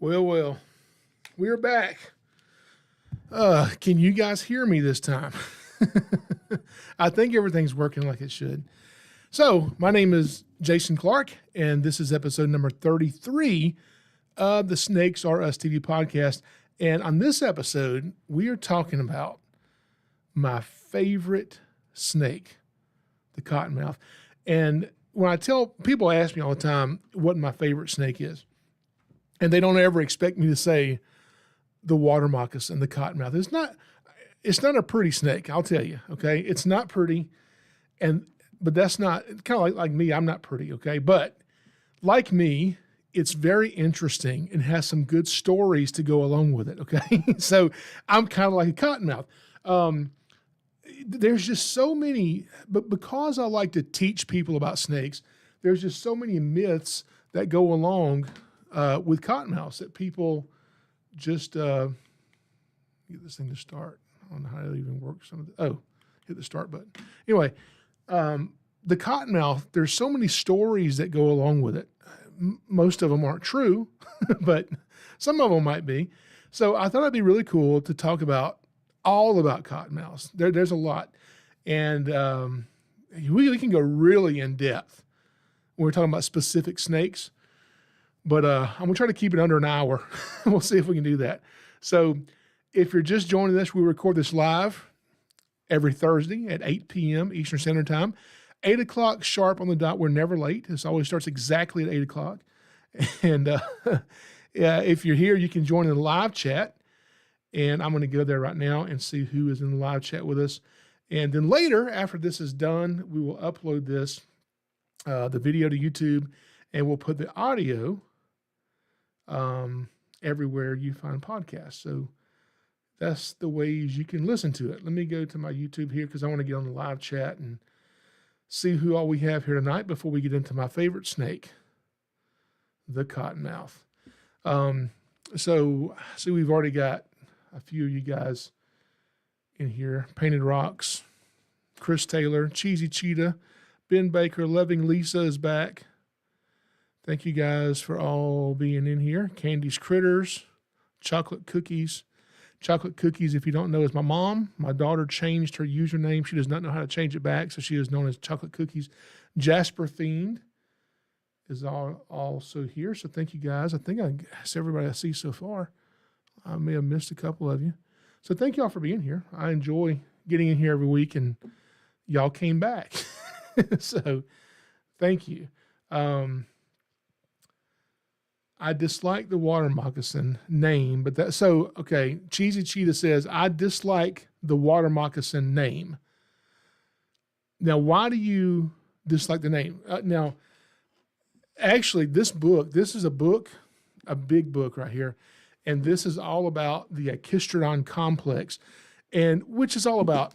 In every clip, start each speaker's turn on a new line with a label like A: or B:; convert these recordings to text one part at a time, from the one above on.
A: Well, we're back. Can you guys hear me this time? I think everything's working like it should. So, my name is Jason Clark, and this is episode number 33 of the Snakes Are Us TV podcast. And on this episode, we are talking about my favorite snake, the cottonmouth. And when I tell people, ask me all the time what my favorite snake is, and they don't ever expect me to say the water moccasin, the cottonmouth. It's not a pretty snake, I'll tell you, okay? It's not pretty, but that's not, kind of like me, I'm not pretty, okay? But like me, it's very interesting and has some good stories to go along with it, okay? So I'm kind of like a cottonmouth. There's just so many, but because I like to teach people about snakes, there's just so many myths that go along with cottonmouths that people just get this thing to start. I don't know how it even works. Hit the start button. Anyway, the cottonmouth, there's so many stories that go along with it. Most of them aren't true, but some of them might be. So I thought it'd be really cool to talk about all about cottonmouths. There's a lot. And we can go really in depth when we're talking about specific snakes. But I'm going to try to keep it under an hour. We'll see if we can do that. So if you're just joining us, we record this live every Thursday at 8 p.m. Eastern Standard Time. 8 o'clock sharp on the dot. We're never late. This always starts exactly at 8 o'clock. And if you're here, you can join in the live chat. And I'm going to go there right now and see who is in the live chat with us. And then later, after this is done, we will upload this, the video to YouTube, and we'll put the audio everywhere you find podcasts. So that's the ways you can listen to it. Let me go to my YouTube here because I want to get on the live chat and see who all we have here tonight before we get into my favorite snake, the cottonmouth. So we've already got a few of you guys in here. Painted Rocks, Chris Taylor, Cheesy Cheetah, Ben Baker, Loving Lisa is back. Thank you guys for all being in here. Candy's Critters, Chocolate Cookies. Chocolate Cookies, if you don't know, is my mom. My daughter changed her username. She does not know how to change it back, so she is known as Chocolate Cookies. Jasper Fiend is also here, so thank you guys. I think that's everybody I see so far. I may have missed a couple of you. So thank y'all for being here. I enjoy getting in here every week, and y'all came back. So thank you. I dislike the water moccasin name, but Cheesy Cheetah says, I dislike the water moccasin name. Now, why do you dislike the name? Now, actually, this is a book, a big book right here, and this is all about the Achistrodon complex, and which is all about,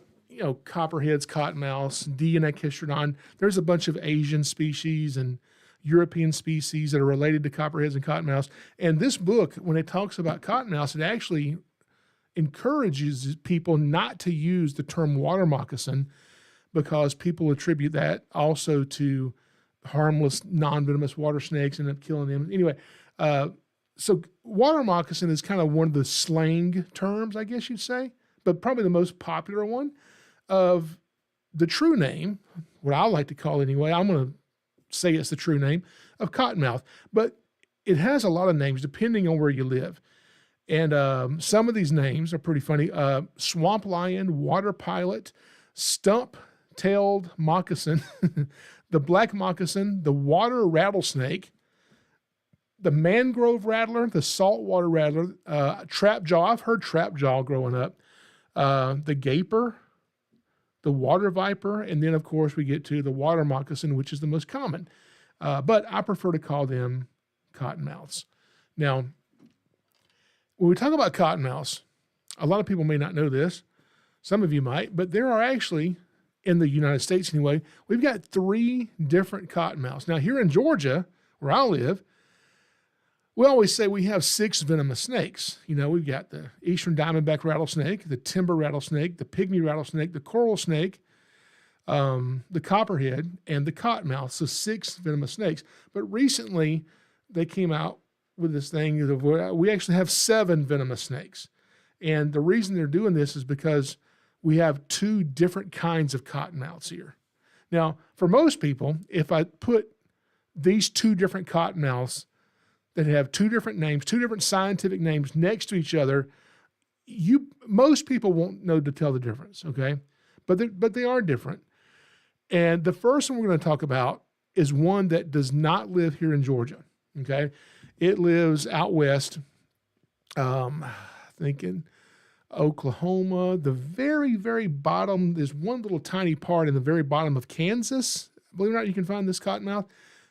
A: copperheads, cottonmouths, D and Achistrodon. There's a bunch of Asian species and European species that are related to copperheads and cottonmouths. And this book, when it talks about cottonmouths, it actually encourages people not to use the term water moccasin because people attribute that also to harmless, non-venomous water snakes and end up killing them. Anyway, so water moccasin is kind of one of the slang terms, I guess you'd say, but probably the most popular one of the true name, what I like to call it anyway. I'm going to say it's the true name of cottonmouth, but it has a lot of names depending on where you live. And some of these names are pretty funny. Swamp lion, water pilot, stump-tailed moccasin, the black moccasin, the water rattlesnake, the mangrove rattler, the saltwater rattler, trapjaw. I've heard trapjaw growing up. The gaper, the water viper, and then, of course, we get to the water moccasin, which is the most common. But I prefer to call them cottonmouths. Now, when we talk about cottonmouths, a lot of people may not know this. Some of you might, but there are actually, in the United States anyway, we've got 3 different cottonmouths. Now, here in Georgia, where I live, we always say we have 6 venomous snakes. We've got the eastern diamondback rattlesnake, the timber rattlesnake, the pygmy rattlesnake, the coral snake, the copperhead, and the cottonmouth. So 6 venomous snakes. But recently, they came out with this thing is we actually have 7 venomous snakes. And the reason they're doing this is because we have 2 different kinds of cottonmouths here. Now, for most people, if I put these 2 different cottonmouths that have 2 different names, 2 different scientific names next to each other, most people won't know to tell the difference, okay? But they are different. And the first one we're going to talk about is one that does not live here in Georgia, okay? It lives out west, I think in Oklahoma, the very, very bottom. There's one little tiny part in the very bottom of Kansas. Believe it or not, you can find this cottonmouth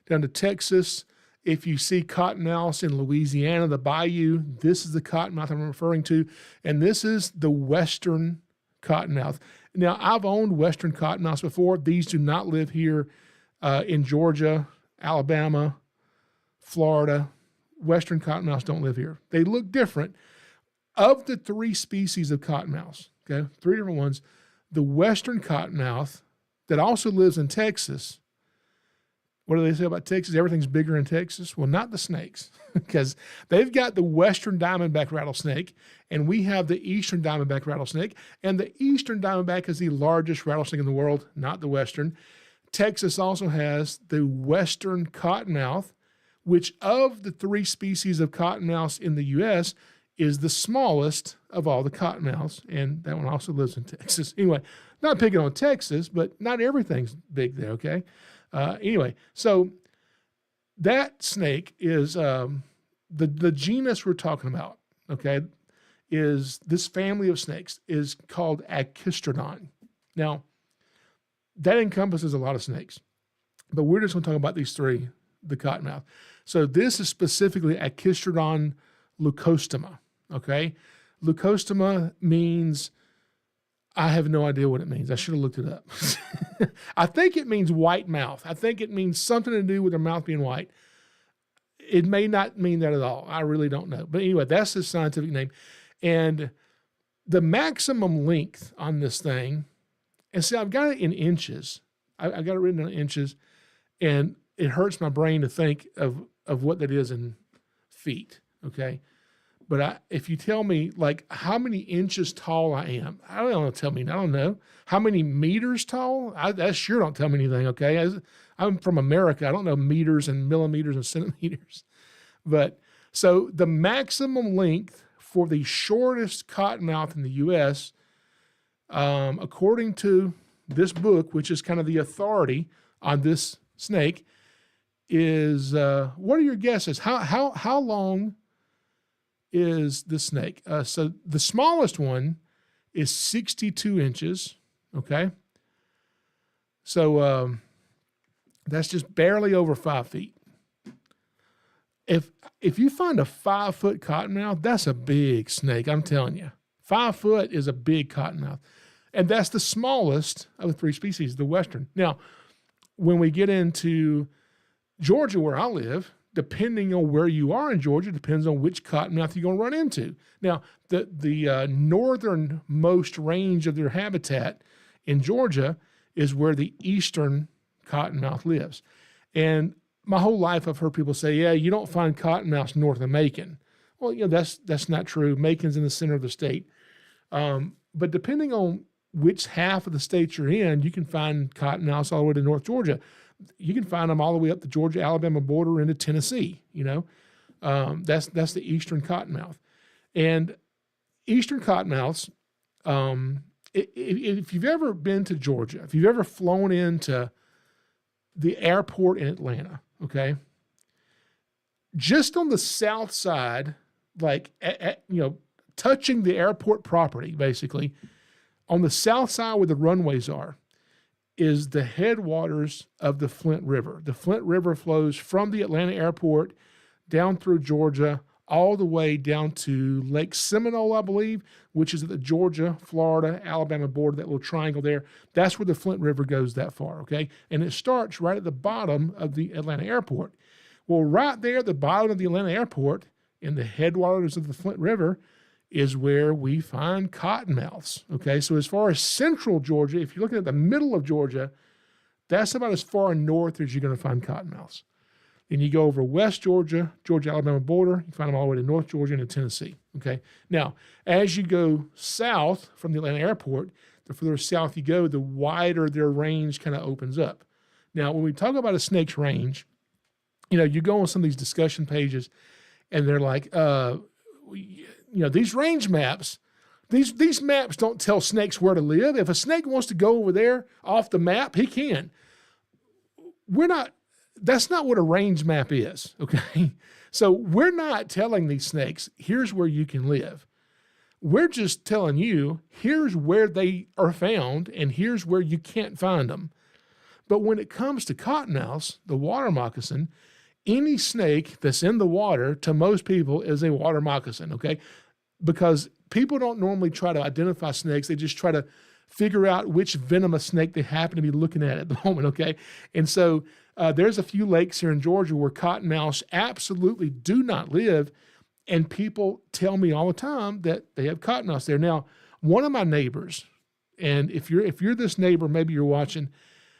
A: down to Texas. If you see cottonmouths in Louisiana, the bayou, this is the cottonmouth I'm referring to. And this is the western cottonmouth. Now, I've owned western cottonmouths before. These do not live here in Georgia, Alabama, Florida. Western cottonmouths don't live here. They look different. Of the 3 species of cottonmouths, okay, 3 different ones, the western cottonmouth that also lives in Texas, what do they say about Texas? Everything's bigger in Texas. Well, not the snakes, because they've got the western diamondback rattlesnake, and we have the eastern diamondback rattlesnake, and the eastern diamondback is the largest rattlesnake in the world, not the western. Texas also has the western cottonmouth, which of the 3 species of cottonmouths in the U.S. is the smallest of all the cottonmouths, and that one also lives in Texas. Anyway, not picking on Texas, but not everything's big there, okay? Anyway, so that snake is the genus we're talking about, okay, is this family of snakes is called Achistrodon. Now, that encompasses a lot of snakes, but we're just going to talk about these 3, the cottonmouth. So this is specifically Achistrodon leucostoma, okay? Leucostoma means, I have no idea what it means. I should have looked it up. I think it means white mouth. I think it means something to do with their mouth being white. It may not mean that at all. I really don't know. But anyway, that's the scientific name. And the maximum length on this thing, and see, I've got it in inches. I got it written in inches, and it hurts my brain to think of what that is in feet, okay? But if you tell me, like, how many inches tall I am, I don't know, tell me, I don't know. How many meters tall? That sure don't tell me anything, okay? I'm from America. I don't know meters and millimeters and centimeters. But so the maximum length for the shortest cottonmouth in the U.S., according to this book, which is kind of the authority on this snake, is, what are your guesses? How long is the snake? So the smallest one is 62 inches, okay? So that's just barely over 5 feet. If you find a 5-foot cottonmouth, that's a big snake, I'm telling you. 5 foot is a big cottonmouth. And that's the smallest of the 3 species, the western. Now, when we get into Georgia, where I live, depending on where you are in Georgia, depends on which cottonmouth you're going to run into. Now, the northernmost range of their habitat in Georgia is where the eastern cottonmouth lives. And my whole life I've heard people say, yeah, you don't find cottonmouths north of Macon. Well, you know, that's not true. Macon's in the center of the state. But depending on which half of the state you're in, you can find cottonmouths all the way to North Georgia. You can find them all the way up the Georgia-Alabama border into Tennessee, you know. That's the eastern cottonmouth. And eastern cottonmouths, if you've ever been to Georgia, if you've ever flown into the airport in Atlanta, okay, just on the south side, like, touching the airport property, basically, on the south side where the runways are, is the headwaters of the Flint River. The Flint River flows from the Atlanta airport down through Georgia, all the way down to Lake Seminole, I believe, which is at the Georgia, Florida, Alabama border, that little triangle there. That's where the Flint River goes that far, okay? And it starts right at the bottom of the Atlanta airport. Well, right there at the bottom of the Atlanta airport, in the headwaters of the Flint River, is where we find cottonmouths, okay? So as far as central Georgia, if you're looking at the middle of Georgia, that's about as far north as you're going to find cottonmouths. Then you go over West Georgia, Georgia-Alabama border. You find them all the way to North Georgia and to Tennessee, okay? Now, as you go south from the Atlanta airport, the further south you go, the wider their range kind of opens up. Now, when we talk about a snake's range, you go on some of these discussion pages, and they're like, these range maps, these maps don't tell snakes where to live. If a snake wants to go over there off the map, he can. That's not what a range map is, okay? So we're not telling these snakes, here's where you can live. We're just telling you, here's where they are found, and here's where you can't find them. But when it comes to cottonmouths, the water moccasin, any snake that's in the water to most people is a water moccasin, okay? Because people don't normally try to identify snakes. They just try to figure out which venomous snake they happen to be looking at the moment, okay? And so there's a few lakes here in Georgia where cottonmouths absolutely do not live, and people tell me all the time that they have cottonmouths there. Now, one of my neighbors, and if you're this neighbor, maybe you're watching,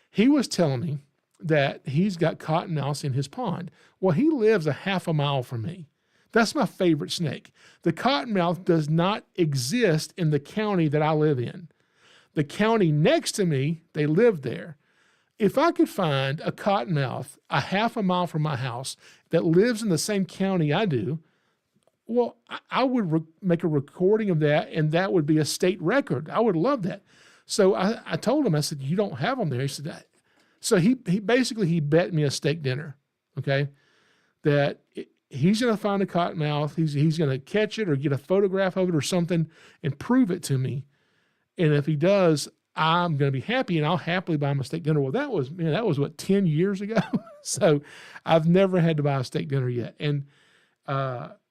A: he was telling me that he's got cottonmouths in his pond. Well, he lives a half a mile from me. That's my favorite snake. The cottonmouth does not exist in the county that I live in. The county next to me, they live there. If I could find a cottonmouth a half a mile from my house that lives in the same county I do, well, I would make a recording of that, and that would be a state record. I would love that. So I told him, I said, you don't have them there. He said that. So he basically bet me a steak dinner, okay, that he's going to find a cottonmouth. He's going to catch it or get a photograph of it or something and prove it to me. And if he does, I'm going to be happy, and I'll happily buy him a steak dinner. Well, that was what, 10 years ago? So I've never had to buy a steak dinner yet. And,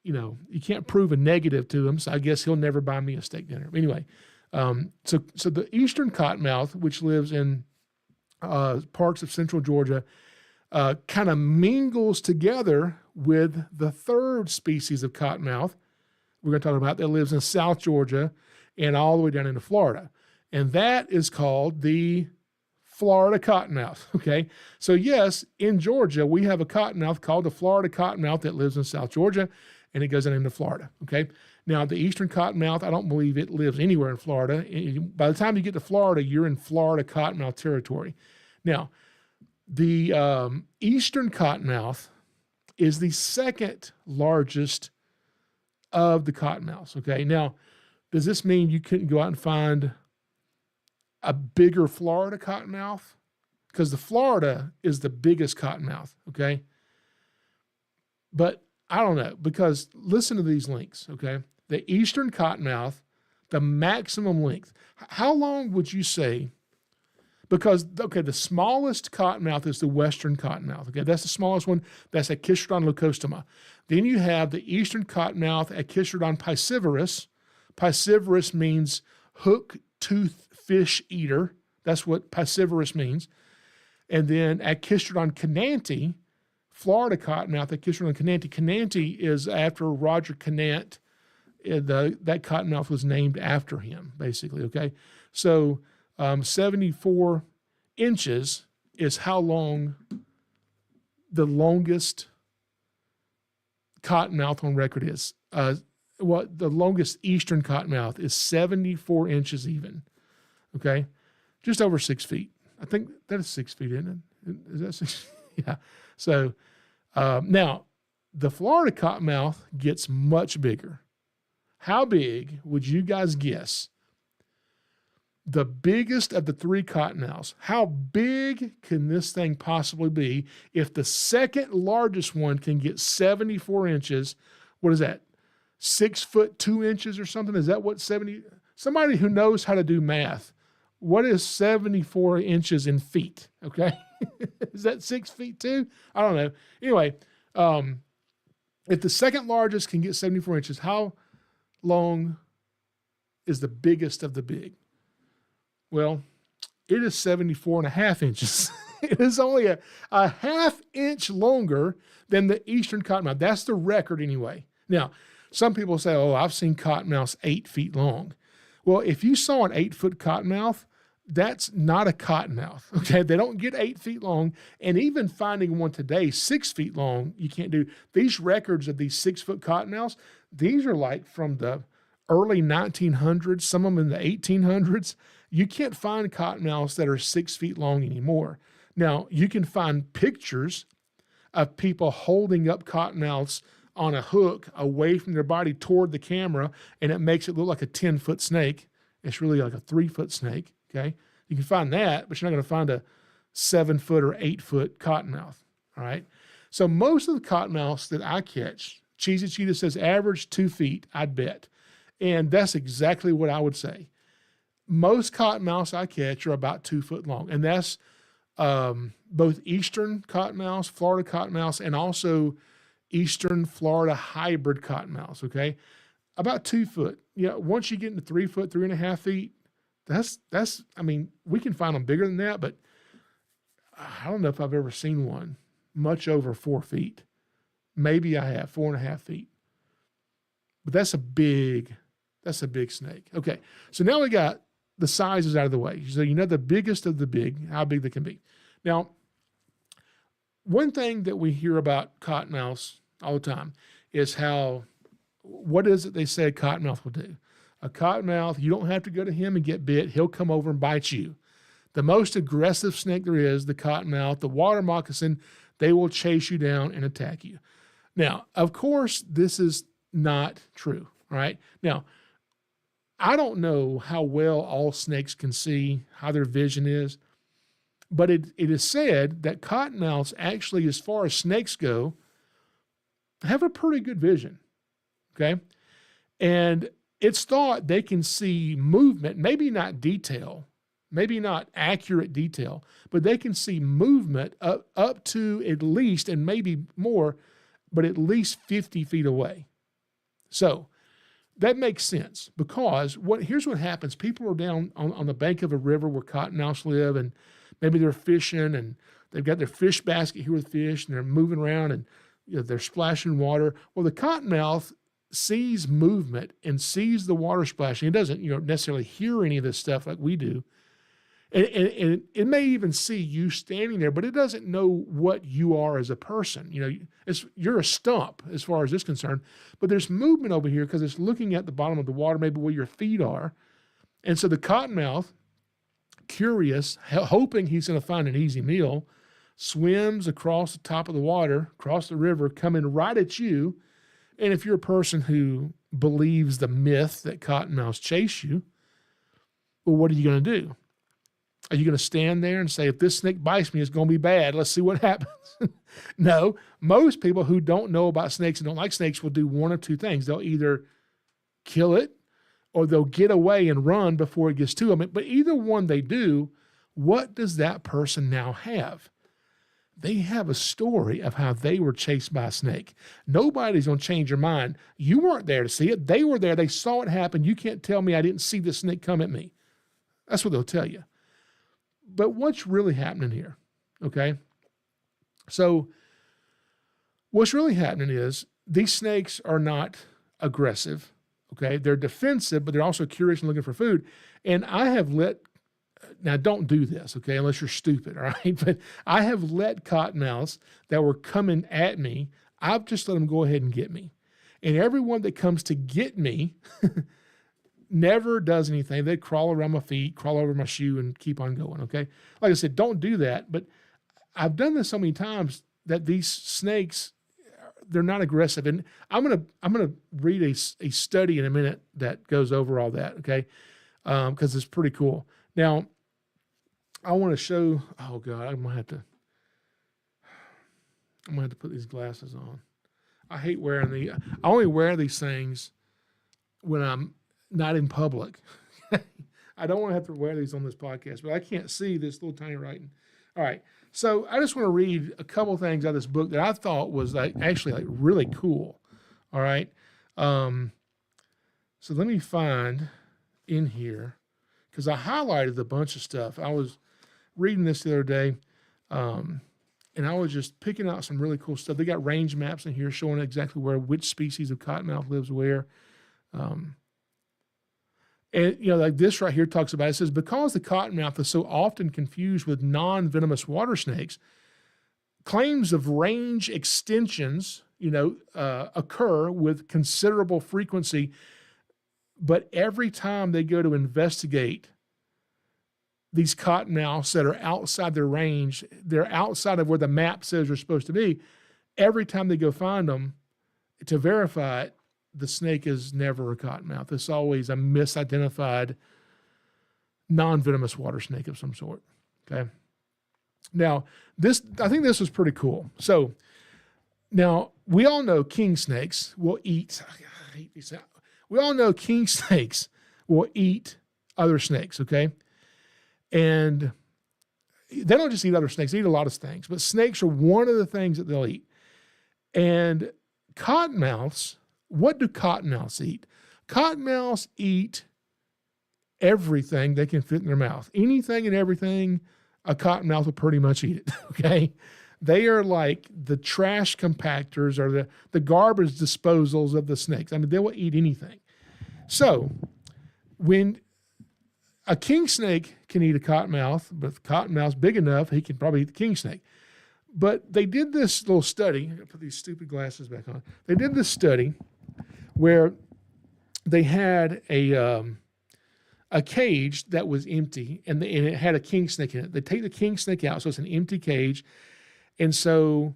A: you can't prove a negative to him, so I guess he'll never buy me a steak dinner. Anyway, so the eastern cottonmouth, which lives in parts of central Georgia, kind of mingles together with the third species of cottonmouth we're going to talk about that lives in South Georgia and all the way down into Florida. And that is called the Florida cottonmouth, okay? So yes, in Georgia, we have a cottonmouth called the Florida cottonmouth that lives in South Georgia, and it goes down into Florida, okay? Now, the eastern cottonmouth, I don't believe it lives anywhere in Florida. By the time you get to Florida, you're in Florida cottonmouth territory. Now, the eastern cottonmouth is the second largest of the cottonmouths, okay? Now, does this mean you couldn't go out and find a bigger Florida cottonmouth? Because the Florida is the biggest cottonmouth, okay? But I don't know, because listen to these lengths, okay? The eastern cottonmouth, the maximum length. How long would you say? Because, okay, the smallest cottonmouth is the western cottonmouth, okay? That's the smallest one. That's Achistrodon leucostoma. Then you have the eastern cottonmouth, Achistrodon piscivorus. Piscivorus means hook-tooth fish eater. That's what piscivorus means. And then Achistrodon cananti, Florida cottonmouth, Achistrodon cananti. Cananti is after Roger Canant. That cottonmouth was named after him, basically, okay? So 74 inches is how long the longest cottonmouth on record is. The longest eastern cottonmouth is 74 inches even, okay? Just over 6 feet. I think that is 6 feet, isn't it? Is that 6? Yeah. So now, the Florida cottonmouth gets much bigger. How big would you guys guess? The biggest of the three cottonmouths. How big can this thing possibly be if the second largest one can get 74 inches? What is that? 6 foot 2 inches or something? Is that what 70? Somebody who knows how to do math. What is 74 inches in feet? Okay. Is that 6 feet 2? I don't know. Anyway, if the second largest can get 74 inches, how long is the biggest of the big? Well, it is 74 and a half inches. It is only a half inch longer than the eastern cottonmouth. That's the record anyway. Now, some people say, oh, I've seen cottonmouths 8 feet long. Well, if you saw an 8-foot cottonmouth, That's not a cottonmouth, okay? They don't get 8 feet long, and even finding one today 6 feet long, you can't do. These records of these 6-foot cottonmouths, these are like from the early 1900s, some of them in the 1800s. You can't find cottonmouths that are 6 feet long anymore. Now, you can find pictures of people holding up cottonmouths on a hook away from their body toward the camera, and it makes it look like a 10-foot snake. It's really like a 3-foot snake. Okay, you can find that, but you're not going to find a 7-foot or 8-foot cottonmouth. All right. So most of the cottonmouths that I catch, Cheesy Cheetah says average 2 feet, I'd bet. And that's exactly what I would say. Most cottonmouths I catch are about 2 foot long. And that's both eastern cottonmouths, Florida cottonmouths, and also eastern Florida hybrid cottonmouths. Okay. About 2 foot. Yeah. Once you get into 3 foot, 3.5 feet, I mean, we can find them bigger than that, but I don't know if I've ever seen one much over 4 feet. Maybe I have 4.5 feet, but that's a big snake. Okay. So now we got the sizes out of the way. So, the biggest of the big, how big they can be. Now, one thing that we hear about cottonmouths all the time is what is it they say a cottonmouth will do? A cottonmouth, you don't have to go to him and get bit. He'll come over and bite you. The most aggressive snake there is, the cottonmouth, the water moccasin, they will chase you down and attack you. Now, of course, this is not true, right? Now, I don't know how well all snakes can see, how their vision is, but it is said that cottonmouths actually, as far as snakes go, have a pretty good vision, okay? And it's thought they can see movement, maybe not detail, maybe not accurate detail, but they can see movement up to at least, and maybe more, but at least 50 feet away. So that makes sense, because here's what happens. People are down on the bank of a river where cottonmouths live, and maybe they're fishing, and they've got their fish basket here with fish, and they're moving around, and they're splashing water. Well, the cottonmouth sees movement and sees the water splashing. It doesn't, necessarily hear any of this stuff like we do. And it may even see you standing there, but it doesn't know what you are as a person. You're a stump as far as this is concerned, but there's movement over here because it's looking at the bottom of the water, maybe where your feet are. And so the cottonmouth, curious, hoping he's going to find an easy meal, swims across the top of the water, across the river, coming right at you. And if you're a person who believes the myth that cottonmouths chase you, well, what are you going to do? Are you going to stand there and say, if this snake bites me, it's going to be bad. Let's see what happens. No, most people who don't know about snakes and don't like snakes will do one of two things. They'll either kill it or they'll get away and run before it gets to them. But either one they do, what does that person now have? They have a story of how they were chased by a snake. Nobody's going to change your mind. You weren't there to see it. They were there. They saw it happen. You can't tell me I didn't see the snake come at me. That's what they'll tell you. But what's really happening here? Okay. So what's really happening is these snakes are not aggressive. Okay. They're defensive, but they're also curious and looking for food. And I have now don't do this, okay, unless you're stupid, all right? But I have let cottonmouths that were coming at me, I've just let them go ahead and get me. And everyone that comes to get me never does anything. They crawl around my feet, crawl over my shoe, and keep on going, okay? Like I said, don't do that. But I've done this so many times that these snakes, they're not aggressive. And I'm gonna read a study in a minute that goes over all that, okay? Because it's pretty cool. Now, I want to show, oh God, I'm going to have to put these glasses on. I hate wearing I only wear these things when I'm not in public. I don't want to have to wear these on this podcast, but I can't see this little tiny writing. All right. So I just want to read a couple things out of this book that I thought was actually really cool. All right. So let me find in here, because I highlighted a bunch of stuff. I was reading this the other day, and I was just picking out some really cool stuff. They got range maps in here showing exactly which species of cottonmouth lives where. And, like this right here talks about, it says, because the cottonmouth is so often confused with non-venomous water snakes, claims of range extensions, occur with considerable frequency. But every time they go to investigate these cottonmouths that are outside their range, they're outside of where the map says they're supposed to be. Every time they go find them to verify it, the snake is never a cottonmouth. It's always a misidentified non-venomous water snake of some sort. Okay. Now, I think this was pretty cool. So now we all know king snakes will eat. I hate these. We all know king snakes will eat other snakes. Okay. And they don't just eat other snakes, they eat a lot of things, but snakes are one of the things that they'll eat. And cottonmouths, what do cottonmouths eat? Cottonmouths eat everything they can fit in their mouth. Anything and everything, a cottonmouth will pretty much eat it, okay? They are like the trash compactors or the garbage disposals of the snakes. I mean, they will eat anything. So when a king snake can eat a cottonmouth, but if the cottonmouth's big enough, he can probably eat the king snake. But they did this little study. I'm going to put these stupid glasses back on. They did this study where they had a cage that was empty, and it had a king snake in it. They take the king snake out, so it's an empty cage. And so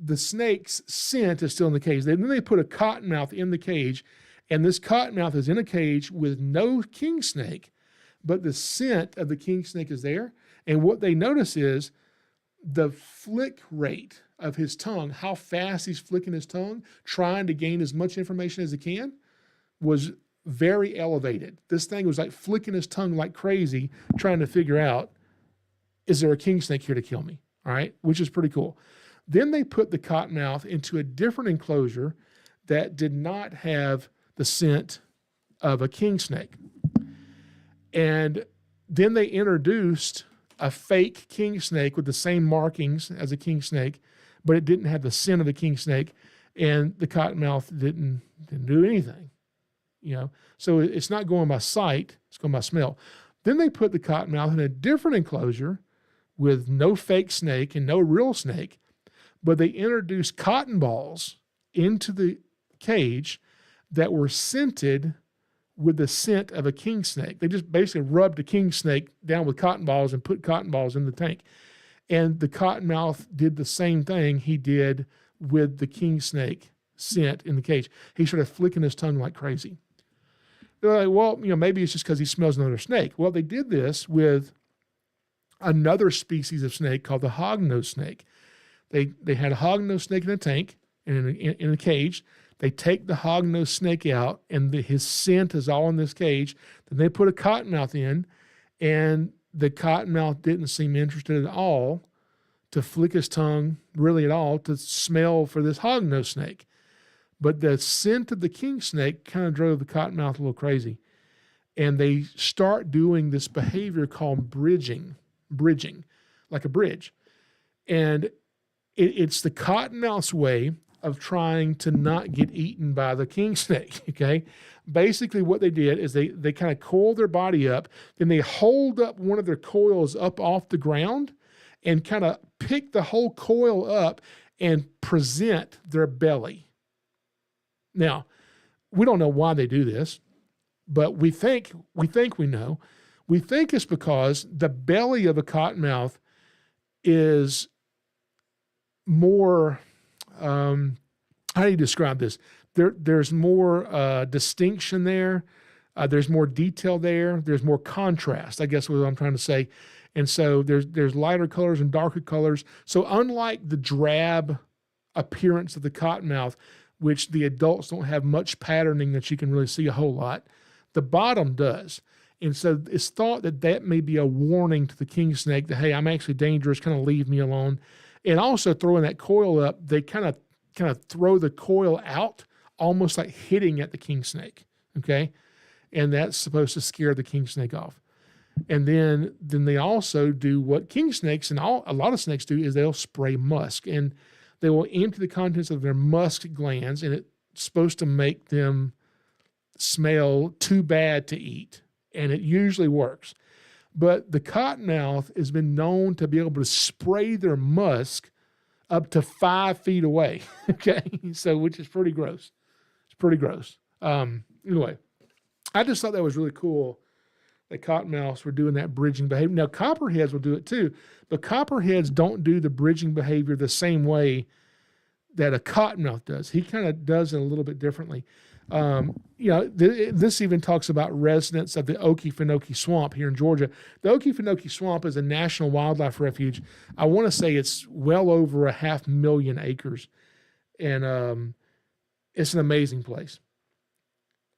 A: the snake's scent is still in the cage. Then they put a cottonmouth in the cage, and this cottonmouth is in a cage with no king snake, but the scent of the king snake is there. And what they notice is the flick rate of his tongue, how fast he's flicking his tongue, trying to gain as much information as he can, was very elevated. This thing was like flicking his tongue like crazy, trying to figure out, is there a king snake here to kill me? All right, which is pretty cool. Then they put the cottonmouth into a different enclosure that did not have the scent of a king snake. And then they introduced a fake king snake with the same markings as a king snake, but it didn't have the scent of a king snake, and the cottonmouth didn't do anything, So it's not going by sight, it's going by smell. Then they put the cottonmouth in a different enclosure with no fake snake and no real snake, but they introduced cotton balls into the cage that were scented with the scent of a king snake. They just basically rubbed a king snake down with cotton balls and put cotton balls in the tank. And the cottonmouth did the same thing he did with the king snake scent in the cage. He started flicking his tongue like crazy. They're like, well, maybe it's just because he smells another snake. Well, they did this with another species of snake called the hognose snake. They had a hognose snake in a tank, in a cage. They take the hognose snake out, and his scent is all in this cage. Then they put a cottonmouth in, and the cottonmouth didn't seem interested at all to flick his tongue, really at all, to smell for this hognose snake. But the scent of the king snake kind of drove the cottonmouth a little crazy. And they start doing this behavior called bridging, like a bridge. And it's the cottonmouth's way of trying to not get eaten by the king snake, okay? Basically what they did is they kind of coiled their body up, then they hold up one of their coils up off the ground and kind of pick the whole coil up and present their belly. Now, we don't know why they do this, but we think we know. We think it's because the belly of a cottonmouth is more, how do you describe this? There's more distinction there. There's more detail there. There's more contrast, I guess, what I'm trying to say. And so there's lighter colors and darker colors. So unlike the drab appearance of the cottonmouth, which the adults don't have much patterning that you can really see a whole lot, the bottom does. And so it's thought that may be a warning to the king snake that, hey, I'm actually dangerous, kind of leave me alone. And also throwing that coil up, they kind of throw the coil out, almost like hitting at the king snake, okay? And that's supposed to scare the king snake off. And then they also do what king snakes and a lot of snakes do, is they'll spray musk. And they will empty the contents of their musk glands, and it's supposed to make them smell too bad to eat, and it usually works. But the cottonmouth has been known to be able to spray their musk up to 5 feet away. Okay, so which is pretty gross. It's pretty gross. Anyway, I just thought that was really cool that cottonmouths were doing that bridging behavior. Now, copperheads will do it too, but copperheads don't do the bridging behavior the same way that a cottonmouth does. He kind of does it a little bit differently. This even talks about residents of the Okefenokee Swamp here in Georgia. The Okefenokee Swamp is a national wildlife refuge. I want to say it's well over 500,000 acres, and it's an amazing place.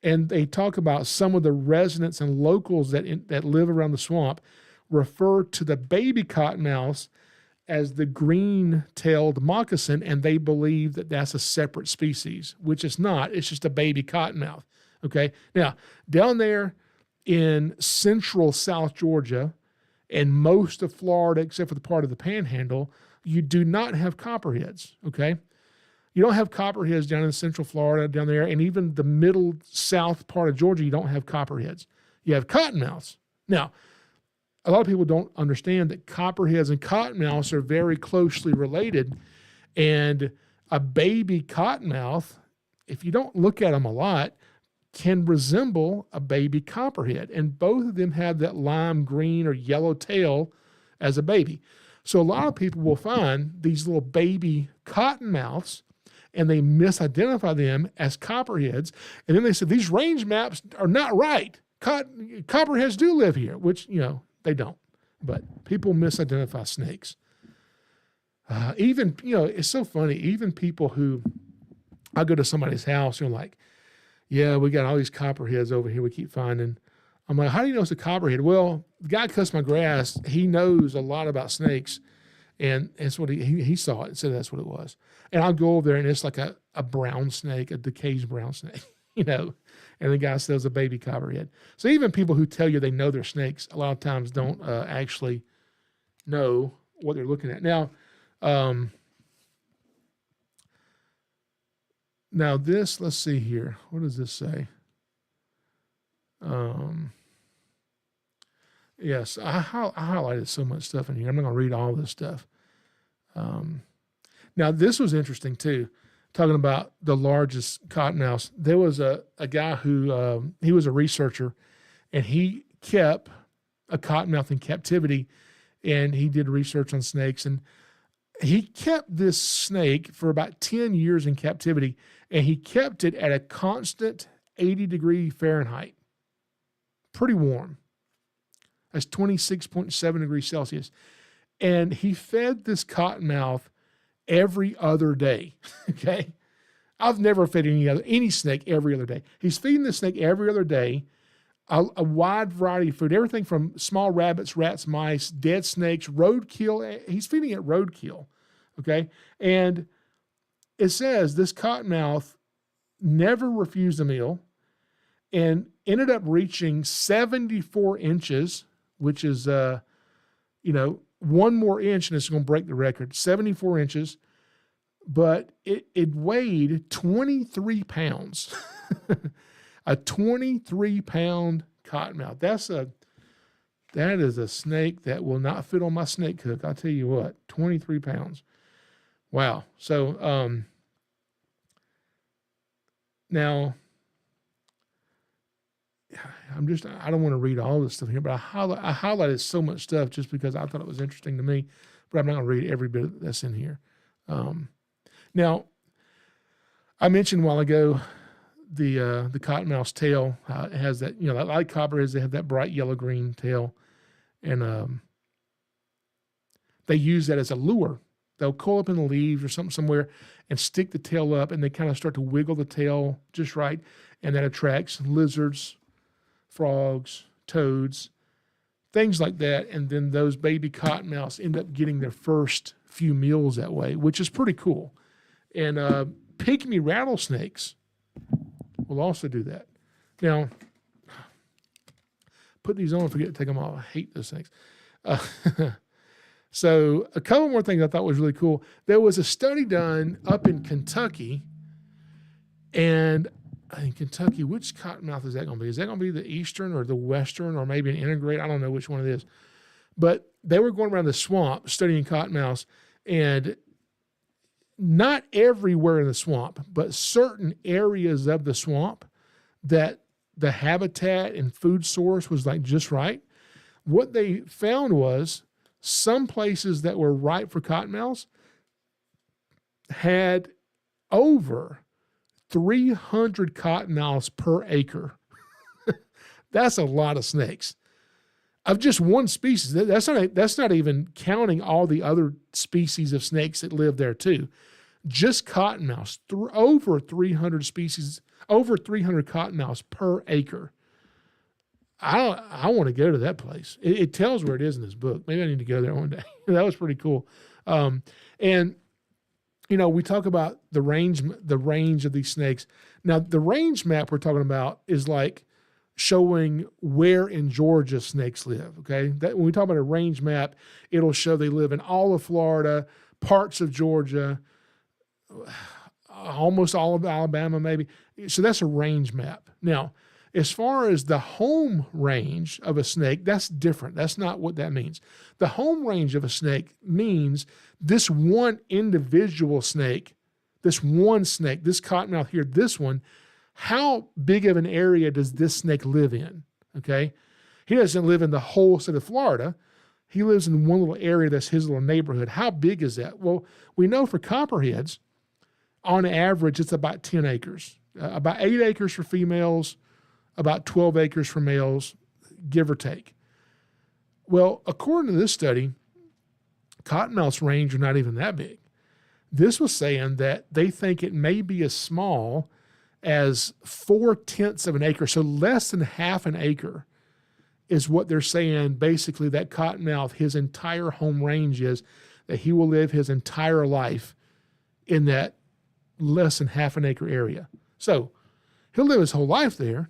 A: And they talk about some of the residents and locals that live around the swamp refer to the baby cottonmouths as the green-tailed moccasin, and they believe that that's a separate species, which it's not. It's just a baby cottonmouth, okay? Now, down there in central South Georgia and most of Florida, except for the part of the Panhandle, you do not have copperheads, okay? You don't have copperheads down in central Florida, down there, and even the middle south part of Georgia, you don't have copperheads. You have cottonmouths. Now, a lot of people don't understand that copperheads and cottonmouths are very closely related, and a baby cottonmouth, if you don't look at them a lot, can resemble a baby copperhead, and both of them have that lime green or yellow tail as a baby. So a lot of people will find these little baby cottonmouths, and they misidentify them as copperheads, and then they said, these range maps are not right. Copperheads do live here, which, they don't, but people misidentify snakes. It's so funny. Even people who, I go to somebody's house and like, yeah, we got all these copperheads over here we keep finding. I'm like, how do you know it's a copperhead? Well, the guy cuts my grass. He knows a lot about snakes, and that's what he saw it and said that's what it was. And I'll go over there and it's like a brown snake, a DeKay's brown snake, and the guy says a baby copperhead. So even people who tell you they know they're snakes, a lot of times don't actually know what they're looking at. Now this, let's see here. What does this say? Yes, I highlighted so much stuff in here. I'm not going to read all this stuff. Now, this was interesting too, talking about the largest cottonmouths. There was a guy who, he was a researcher, and he kept a cottonmouth in captivity, and he did research on snakes, and he kept this snake for about 10 years in captivity, and he kept it at a constant 80 Fahrenheit. Pretty warm. That's 26.7 degrees Celsius. And he fed this cottonmouth every other day. Okay. I've never fed any snake every other day. He's feeding this snake every other day, a wide variety of food, everything from small rabbits, rats, mice, dead snakes, roadkill. He's feeding it roadkill. Okay. And it says this cottonmouth never refused a meal and ended up reaching 74 inches, which is, one more inch and it's going to break the record, 74 inches, but it weighed 23 pounds, a 23-pound cottonmouth. That is a snake that will not fit on my snake hook. I'll tell you what, 23 pounds. Wow. So, now I don't want to read all this stuff here, but I highlighted so much stuff just because I thought it was interesting to me, but I'm not going to read every bit that's in here. Now, I mentioned a while ago the cottonmouth's tail. It has that, like copperheads, they have that bright yellow-green tail, and they use that as a lure. They'll curl up in the leaves or something somewhere and stick the tail up, and they kind of start to wiggle the tail just right, and that attracts lizards, frogs, toads, things like that. And then those baby cottonmouths end up getting their first few meals that way, which is pretty cool. And pygmy rattlesnakes will also do that. Now, put these on, forget to take them off. I hate those things. So a couple more things I thought was really cool. There was a study done up in Kentucky, and in Kentucky, which cottonmouth is that going to be? Is that going to be the eastern or the western or maybe an integrate? I don't know which one it is. But they were going around the swamp studying cottonmouths, and not everywhere in the swamp, but certain areas of the swamp that the habitat and food source was like just right. What they found was some places that were right for cottonmouths had over 300 cottonmouths per acre. That's a lot of snakes of just one species. That's not even counting all the other species of snakes that live there too. Just cottonmouths, over 300 species, over 300 cottonmouths per acre. I want to go to that place. It tells where it is in this book. Maybe I need to go there one day. That was pretty cool. And we talk about the range of these snakes. Now, the range map we're talking about is like showing where in Georgia snakes live. Okay, that when we talk about a range map, it'll show they live in all of Florida, parts of Georgia, almost all of Alabama, maybe. So that's a range map. Now, as far as the home range of a snake, that's different. That's not what that means. The home range of a snake means this one individual snake, this one snake, this cottonmouth here, this one, how big of an area does this snake live in? Okay. He doesn't live in the whole state of Florida. He lives in one little area that's his little neighborhood. How big is that? Well, we know for copperheads, on average, it's about 10 acres, about 8 acres for females, about 12 acres for males, give or take. Well, according to this study, cottonmouths range are not even that big. This was saying that they think it may be as small as 4/10 of an acre, so less than half an acre is what they're saying. Basically, that cottonmouth, his entire home range is that he will live his entire life in that less than half an acre area. So he'll live his whole life there.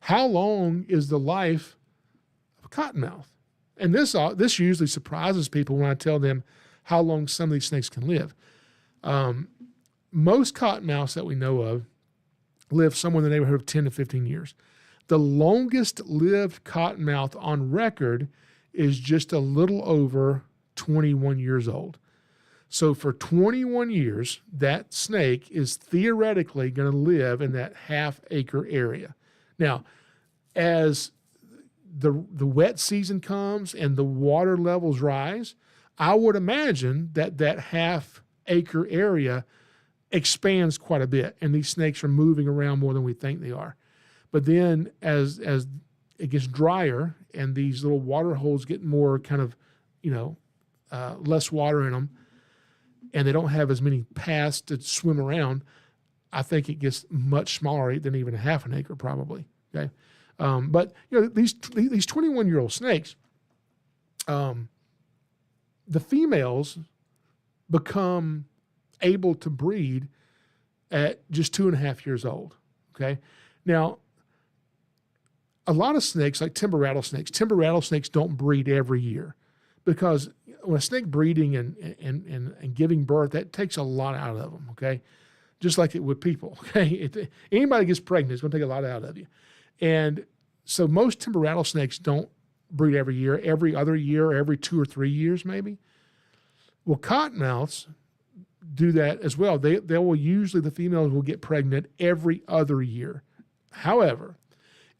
A: How long is the life of a cottonmouth? And this usually surprises people when I tell them how long some of these snakes can live. Most cottonmouths that we know of live somewhere in the neighborhood of 10 to 15 years. The longest lived cottonmouth on record is just a little over 21 years old. So for 21 years, that snake is theoretically going to live in that half-acre area. Now, as the wet season comes and the water levels rise, I would imagine that half-acre area expands quite a bit, and these snakes are moving around more than we think they are. But then as it gets drier and these little water holes get more kind of, less water in them, and they don't have as many paths to swim around, I think it gets much smaller than even a half an acre probably. Okay. But these 21-year-old snakes, the females become able to breed at just 2.5 years old. Okay. Now, a lot of snakes, like timber rattlesnakes don't breed every year, because when a snake breeding and giving birth, that takes a lot out of them. Okay. Just like it would people. Okay. Anybody gets pregnant, it's going to take a lot out of you. And so most timber rattlesnakes don't breed every year, every other year, every 2 or 3 years maybe. Well, cottonmouths do that as well. They will usually, the females will get pregnant every other year. However,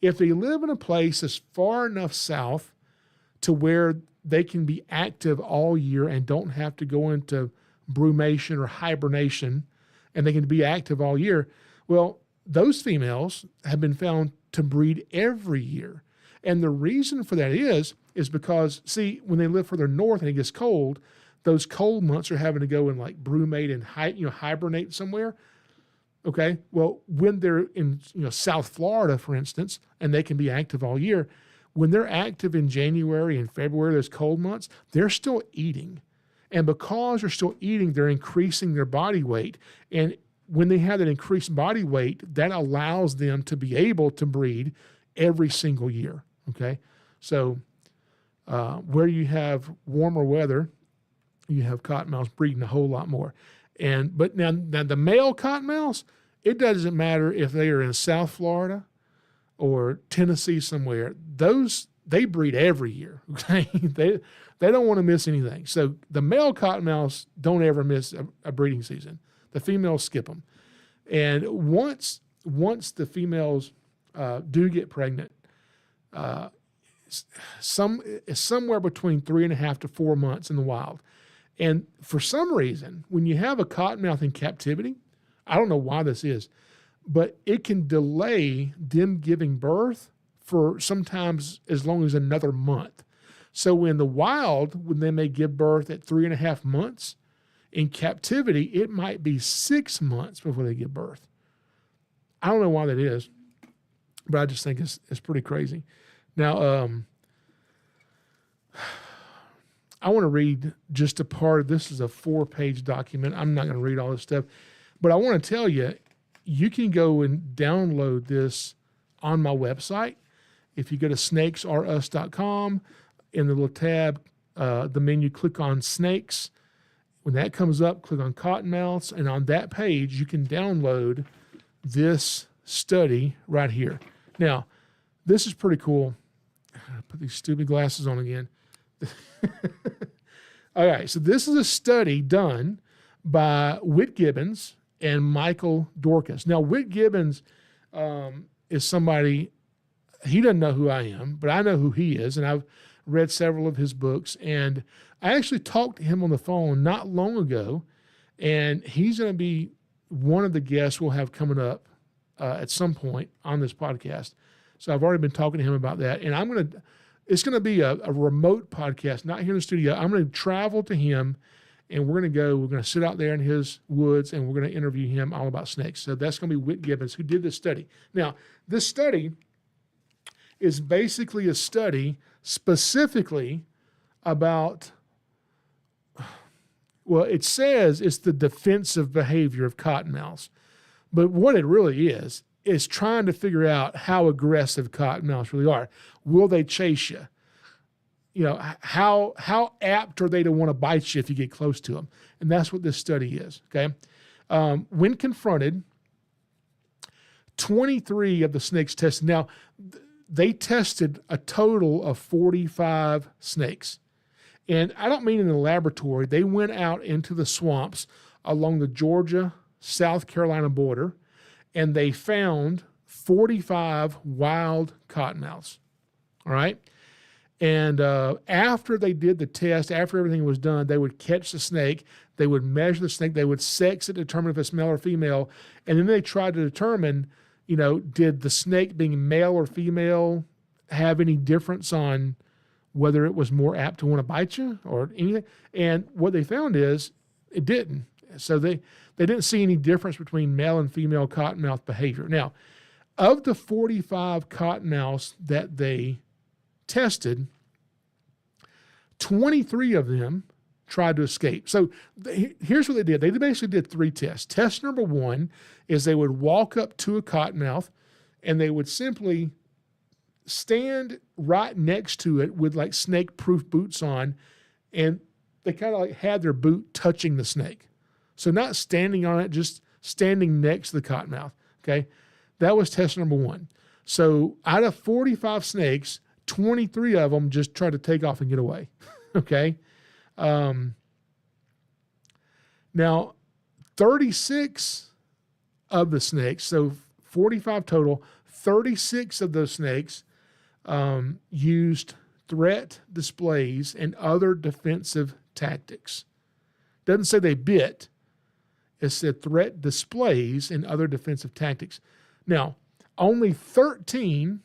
A: if they live in a place that's far enough south to where they can be active all year and don't have to go into brumation or hibernation, and they can be active all year, well, those females have been found to breed every year. And the reason for that is because, see, when they live further north and it gets cold, those cold months are having to go and like brumate and hibernate somewhere. Okay. Well, when they're in South Florida, for instance, and they can be active all year, when they're active in January and February, those cold months, they're still eating. And because they're still eating, they're increasing their body weight. And when they have that increased body weight, that allows them to be able to breed every single year. Okay. So where you have warmer weather, you have cottonmouths breeding a whole lot more. But now the male cottonmouths, it doesn't matter if they are in South Florida or Tennessee somewhere. They breed every year. Okay, they don't want to miss anything. So the male cottonmouths don't ever miss a breeding season. The females skip them, and once the females do get pregnant, somewhere between 3.5 to 4 months in the wild. And for some reason, when you have a cottonmouth in captivity, I don't know why this is, but it can delay them giving birth for sometimes as long as another month. So in the wild, when they may give birth at 3.5 months, in captivity, it might be 6 months before they give birth. I don't know why that is, but I just think it's pretty crazy. Now, I want to read just a part. This is a 4-page document. I'm not going to read all this stuff, but I want to tell you, you can go and download this on my website. If you go to SnakesAreUs.com, in the little tab, the menu, click on Snakes. When that comes up, click on Cottonmouths, and on that page, you can download this study right here. Now, this is pretty cool. Put these stupid glasses on again. All right, so this is a study done by Whit Gibbons and Michael Dorcas. Now, Whit Gibbons is somebody, he doesn't know who I am, but I know who he is, and I've read several of his books, and I actually talked to him on the phone not long ago, and he's going to be one of the guests we'll have coming up at some point on this podcast. So I've already been talking to him about that, and it's going to be a remote podcast, not here in the studio. I'm going to travel to him, and we're going to sit out there in his woods, and we're going to interview him all about snakes. So that's going to be Whit Gibbons, who did this study. Now, this study is basically a study specifically about, well, it says it's the defensive behavior of cottonmouths. But what it really is trying to figure out how aggressive cottonmouths really are. Will they chase you? You know, how apt are they to want to bite you if you get close to them? And that's what this study is, okay? When confronted, 23 of the snakes tested. Now, they tested a total of 45 snakes. And I don't mean in the laboratory. They went out into the swamps along the Georgia-South Carolina border, and they found 45 wild cottonmouths, all right? And after they did the test, after everything was done, they would catch the snake, they would measure the snake, they would sex it, determine if it's male or female, and then they tried to determine, you know, did the snake being male or female have any difference on whether it was more apt to want to bite you or anything? And what they found is it didn't. So they didn't see any difference between male and female cottonmouth behavior. Now, of the 45 cottonmouths that they tested, 23 of them tried to escape. So here's what they did. They basically did 3 tests. Test number 1 is they would walk up to a cottonmouth and they would simply stand right next to it with like snake-proof boots on, and they kind of like had their boot touching the snake. So not standing on it, just standing next to the cottonmouth, okay? That was test number 1. So out of 45 snakes, 23 of them just tried to take off and get away, okay? Now, 36 of the snakes, so 45 total, 36 of those snakes used threat displays and other defensive tactics. Doesn't say they bit. It said threat displays and other defensive tactics. Now, only 13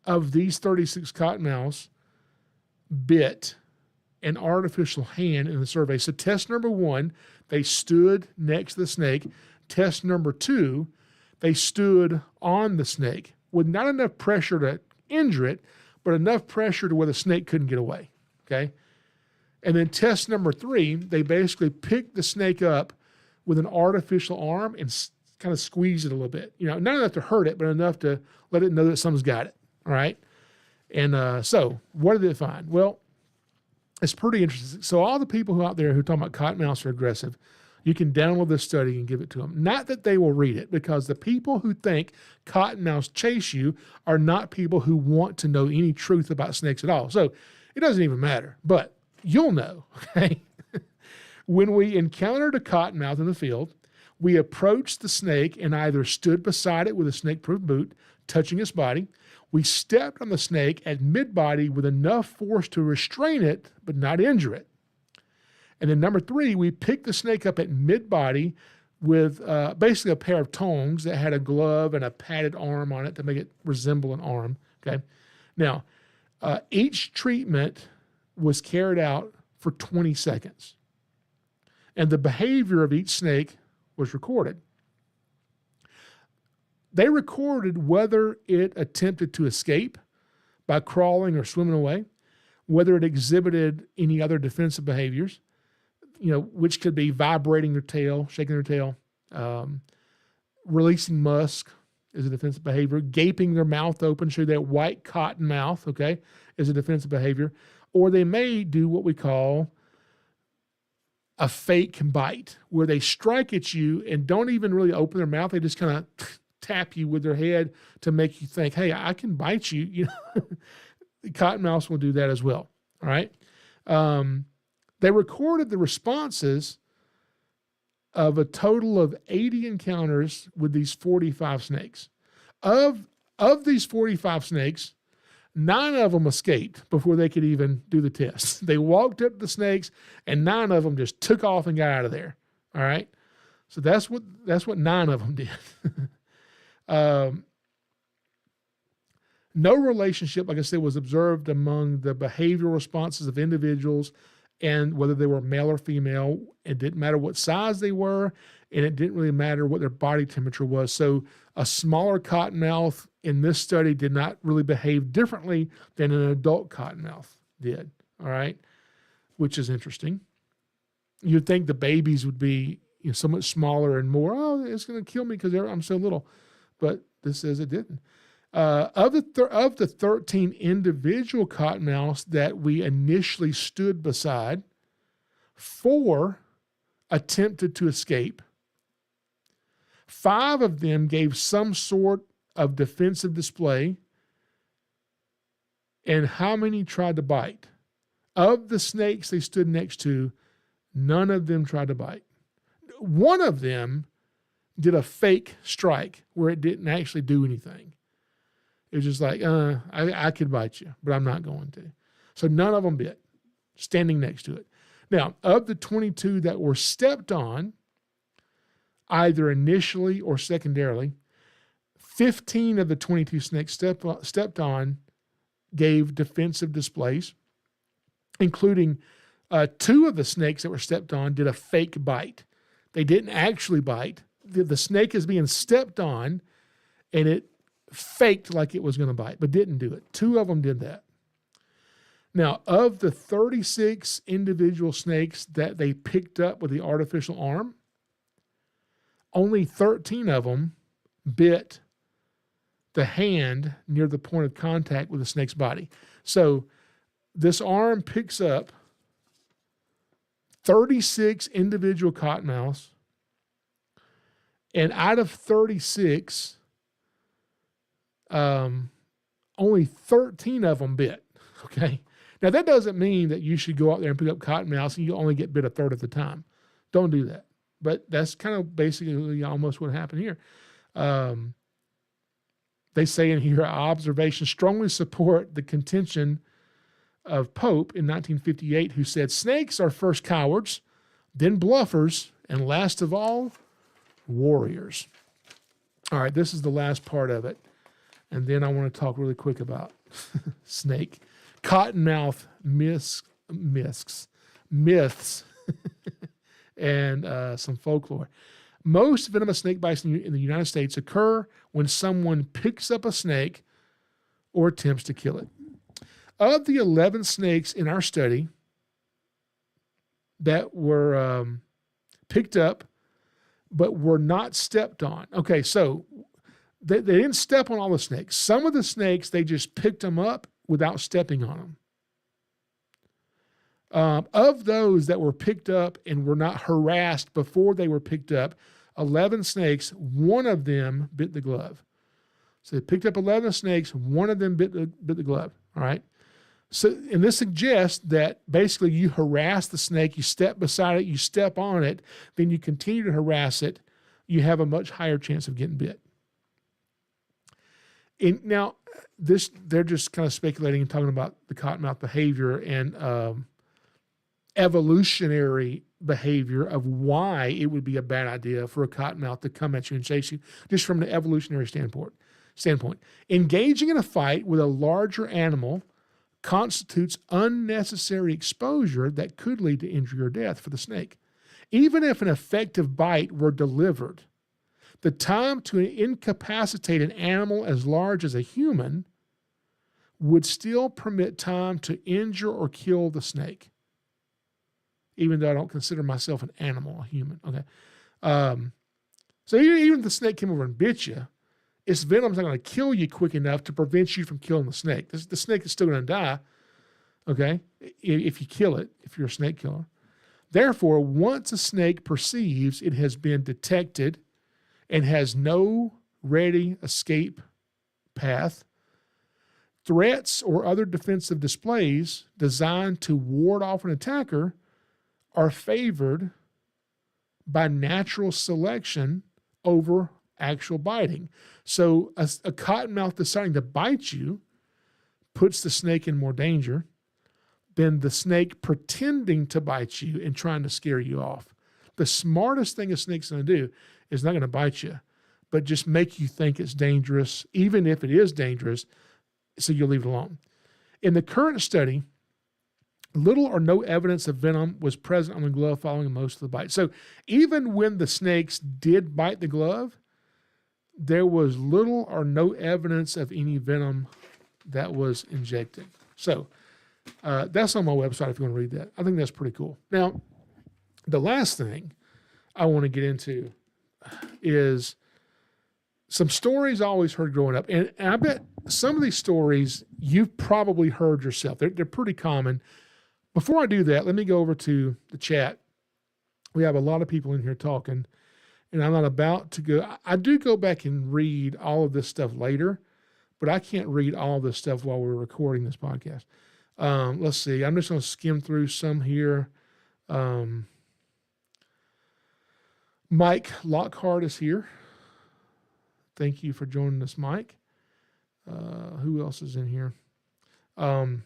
A: of these 36 cottonmouths bit an artificial hand in the survey. So test number 1, they stood next to the snake. Test number 2, they stood on the snake with not enough pressure to injure it, but enough pressure to where the snake couldn't get away, okay? And then test number 3, they basically picked the snake up with an artificial arm and kind of squeezed it a little bit. You know, not enough to hurt it, but enough to let it know that someone's got it, all right? And so what did they find? Well, it's pretty interesting. So all the people who out there who talk about cottonmouths are aggressive, You can download this study and give it to them. Not that they will read it, because the people who think cottonmouths chase you are not people who want to know any truth about snakes at all. So it doesn't even matter, but you'll know, okay? When we encountered a cottonmouth in the field, we approached the snake and either stood beside it with a snake-proof boot, touching its body. We stepped on the snake at mid-body with enough force to restrain it, but not injure it. And then number 3, we picked the snake up at mid-body with basically a pair of tongs that had a glove and a padded arm on it to make it resemble an arm, okay? Now, each treatment was carried out for 20 seconds. And the behavior of each snake was recorded. They recorded whether it attempted to escape by crawling or swimming away, whether it exhibited any other defensive behaviors, which could be vibrating their tail, shaking their tail, releasing musk is a defensive behavior, gaping their mouth open, show that white cotton mouth, okay, is a defensive behavior, or they may do what we call a fake bite, where they strike at you and don't even really open their mouth. They just kind of tap you with their head to make you think, hey, I can bite you. Cottonmouths will do that as well. All right. They recorded the responses of a total of 80 encounters with these 45 snakes. Of these 45 snakes, 9 of them escaped before they could even do the test. They walked up to the snakes, and 9 of them just took off and got out of there. All right. So that's what 9 of them did. No relationship, like I said, was observed among the behavioral responses of individuals and whether they were male or female. It didn't matter what size they were, and it didn't really matter what their body temperature was. So a smaller cottonmouth in this study did not really behave differently than an adult cottonmouth did, all right, which is interesting. You'd think the babies would be so much smaller and more, it's going to kill me because I'm so little. But this says it didn't. Of the 13 individual cottonmouths that we initially stood beside, 4 attempted to escape. 5 of them gave some sort of defensive display. And how many tried to bite? Of the snakes they stood next to, none of them tried to bite. One of them did a fake strike where it didn't actually do anything. It was just like, I could bite you, but I'm not going to. So none of them bit, standing next to it. Now, of the 22 that were stepped on, either initially or secondarily, 15 of the 22 snakes stepped on gave defensive displays, including 2 of the snakes that were stepped on did a fake bite. They didn't actually bite. The snake is being stepped on, and it faked like it was going to bite, but didn't do it. 2 of them did that. Now, of the 36 individual snakes that they picked up with the artificial arm, only 13 of them bit the hand near the point of contact with the snake's body. So this arm picks up 36 individual cottonmouths, and out of 36, only 13 of them bit, okay? Now, that doesn't mean that you should go out there and pick up cottonmouths and you only get bit a third of the time. Don't do that. But that's kind of basically almost what happened here. They say in here, observations strongly support the contention of Pope in 1958, who said, snakes are first cowards, then bluffers, and last of all, warriors. All right, this is the last part of it. And then I want to talk really quick about snake, cottonmouth myths, and some folklore. Most venomous snake bites in the United States occur when someone picks up a snake or attempts to kill it. Of the 11 snakes in our study that were picked up but were not stepped on. Okay, so they didn't step on all the snakes. Some of the snakes, they just picked them up without stepping on them. Of those that were picked up and were not harassed before they were picked up, 11 snakes, one of them bit the glove. So they picked up 11 snakes, one of them bit the glove, all right? So, and this suggests that basically you harass the snake, you step beside it, you step on it, then you continue to harass it, you have a much higher chance of getting bit. And now, they're just kind of speculating and talking about the cottonmouth behavior and evolutionary behavior of why it would be a bad idea for a cottonmouth to come at you and chase you, just from the evolutionary standpoint. Engaging in a fight with a larger animal constitutes unnecessary exposure that could lead to injury or death for the snake. Even if an effective bite were delivered, the time to incapacitate an animal as large as a human would still permit time to injure or kill the snake, even though I don't consider myself an animal, a human. Okay. So even if the snake came over and bit you, its venom's not going to kill you quick enough to prevent you from killing the snake. The snake is still going to die, okay, if you kill it, if you're a snake killer. Therefore, once a snake perceives it has been detected and has no ready escape path, threats or other defensive displays designed to ward off an attacker are favored by natural selection over actual biting. So a cottonmouth deciding to bite you puts the snake in more danger than the snake pretending to bite you and trying to scare you off. The smartest thing a snake's going to do is not going to bite you, but just make you think it's dangerous, even if it is dangerous, so you'll leave it alone. In the current study, little or no evidence of venom was present on the glove following most of the bite. So even when the snakes did bite the glove, there was little or no evidence of any venom that was injected. So that's on my website if you want to read that. I think that's pretty cool. Now, the last thing I want to get into is some stories I always heard growing up. And I bet some of these stories you've probably heard yourself. They're pretty common. Before I do that, let me go over to the chat. We have a lot of people in here talking, and I'm not about to go. I do go back and read all of this stuff later, but I can't read all this stuff while we're recording this podcast. Let's see. I'm just going to skim through some here. Mike Lockhart is here. Thank you for joining us, Mike. Who else is in here? I'm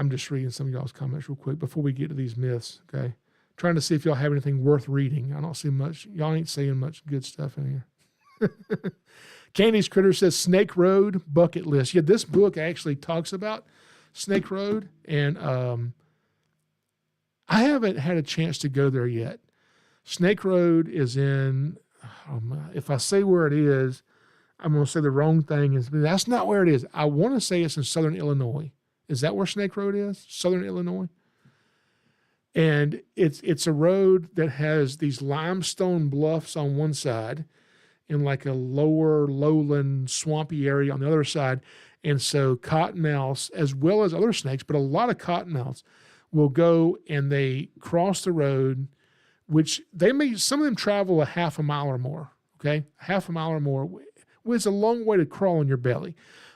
A: just reading some of y'all's comments real quick before we get to these myths, okay? Trying to see if y'all have anything worth reading. I don't see much. Y'all ain't saying much good stuff in here. Candy's Critter says Snake Road bucket list. Yeah, this book actually talks about Snake Road, and I haven't had a chance to go there yet. Snake Road is in, if I say where it is, I'm going to say the wrong thing. That's not where it is. I want to say it's in southern Illinois. Is that where Snake Road is? Southern Illinois? And it's a road that has these limestone bluffs on one side and like a lower lowland swampy area on the other side. And so cottonmouths, as well as other snakes, but a lot of cottonmouths will go and they cross the road, which some of them travel a half a mile or more, okay? Half a mile or more. It's a long way to crawl on your belly.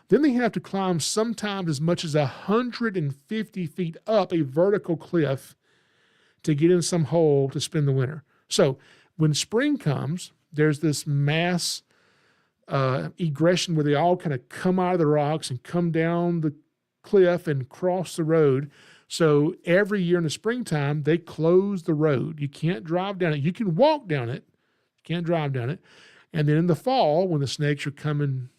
A: Then they have to climb sometimes as much as 150 feet up a vertical cliff to get in some hole to spend the winter. So when spring comes, there's this mass egression where they all kind of come out of the rocks and come down the cliff and cross the road. So every year in the springtime, they close the road. You can't drive down it. You can walk down it. You can't drive down it. And then in the fall, when the snakes are coming,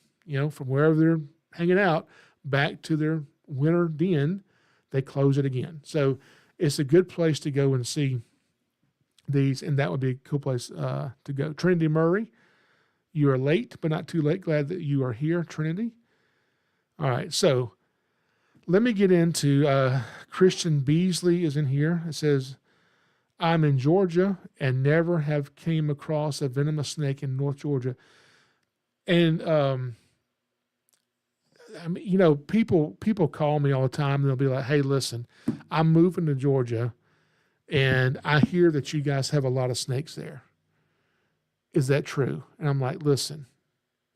A: from wherever they're hanging out back to their winter den, they close it again. So it's a good place to go and see these, and that would be a cool place to go. Trinity Murray, you are late, but not too late. Glad that you are here, Trinity. All right, so let me get into Christian Beasley is in here. It says, I'm in Georgia and never have came across a venomous snake in North Georgia. And I mean, people call me all the time and they'll be like, hey, listen, I'm moving to Georgia and I hear that you guys have a lot of snakes there. Is that true? And I'm like, listen,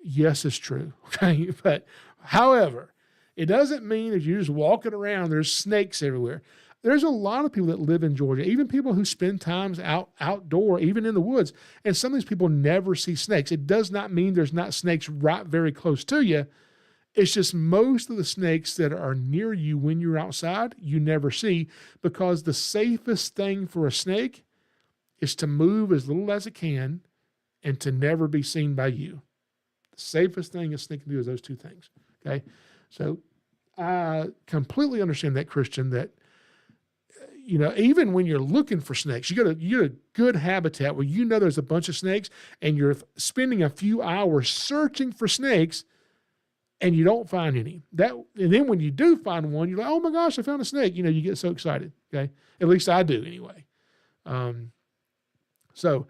A: yes, it's true. Okay. But however, it doesn't mean that you're just walking around, there's snakes everywhere. There's a lot of people that live in Georgia, even people who spend times outdoor, even in the woods. And some of these people never see snakes. It does not mean there's not snakes right very close to you. It's just most of the snakes that are near you when you're outside, you never see, because the safest thing for a snake is to move as little as it can and to never be seen by you. The safest thing a snake can do is those two things. Okay. So I completely understand that, Christian, that, even when you're looking for snakes, you get a good habitat where there's a bunch of snakes and you're spending a few hours searching for snakes and you don't find any. And then when you do find one, you're like, oh my gosh, I found a snake. You get so excited. Okay. At least I do anyway. So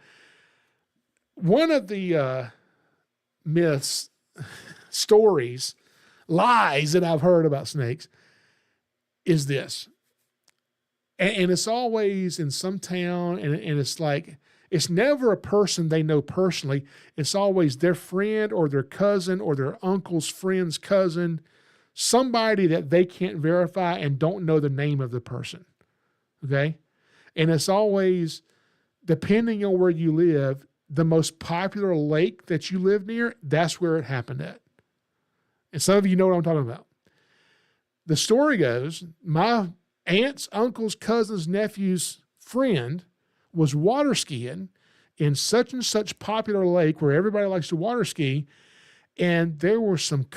A: one of the myths, stories, lies that I've heard about snakes is this. And it's always in some town, and it's like, it's never a person they know personally. It's always their friend or their cousin or their uncle's friend's cousin, somebody that they can't verify and don't know the name of the person. Okay? And it's always, depending on where you live, the most popular lake that you live near, that's where it happened at. And some of you know what I'm talking about. The story goes, my aunt's, uncle's, cousin's, nephew's friend was water skiing in such and such popular lake where everybody likes to water ski, and there were some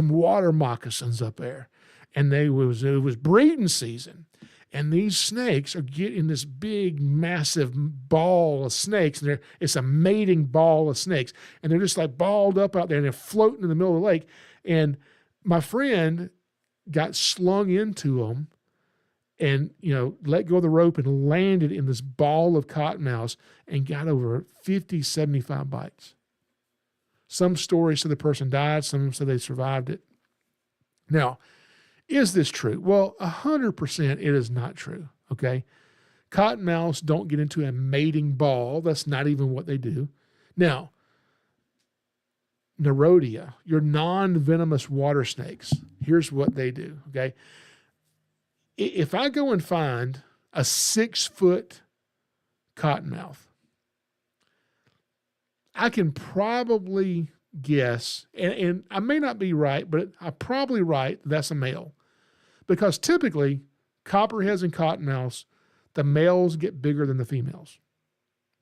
A: water moccasins up there, and it was breeding season, and these snakes are getting this big, massive ball of snakes, and it's a mating ball of snakes, and they're just like balled up out there, and they're floating in the middle of the lake, and my friend got slung into them and, let go of the rope and landed in this ball of cottonmouths and got over 50, 75 bites. Some stories say the person died. Some say they survived it. Now, is this true? Well, 100% it is not true, okay? Cottonmouths don't get into a mating ball. That's not even what they do. Now, Nerodia, your non-venomous water snakes, here's what they do, okay? If I go and find a 6-foot cottonmouth, I can probably guess, and I may not be right, but I'm probably right, that's a male. Because typically, copperheads and cottonmouths, the males get bigger than the females.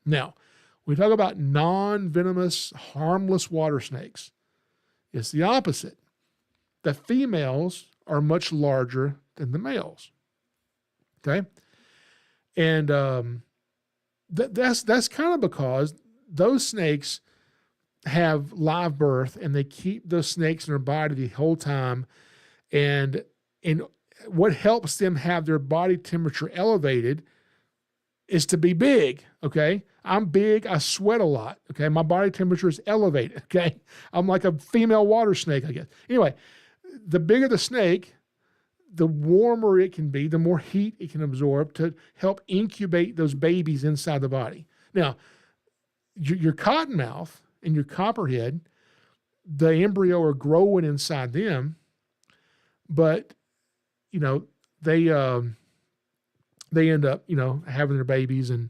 A: Now, when we talk about non-venomous, harmless water snakes, it's the opposite. The females are much larger than the males. Okay? And that's kind of because those snakes have live birth and they keep those snakes in their body the whole time. And what helps them have their body temperature elevated is to be big, okay? I'm big, I sweat a lot, okay? My body temperature is elevated, okay? I'm like a female water snake, I guess. Anyway, the bigger the snake, the warmer it can be, the more heat it can absorb to help incubate those babies inside the body. Now, your cottonmouth and your copperhead, the embryo are growing inside them, but, they end up, having their babies, and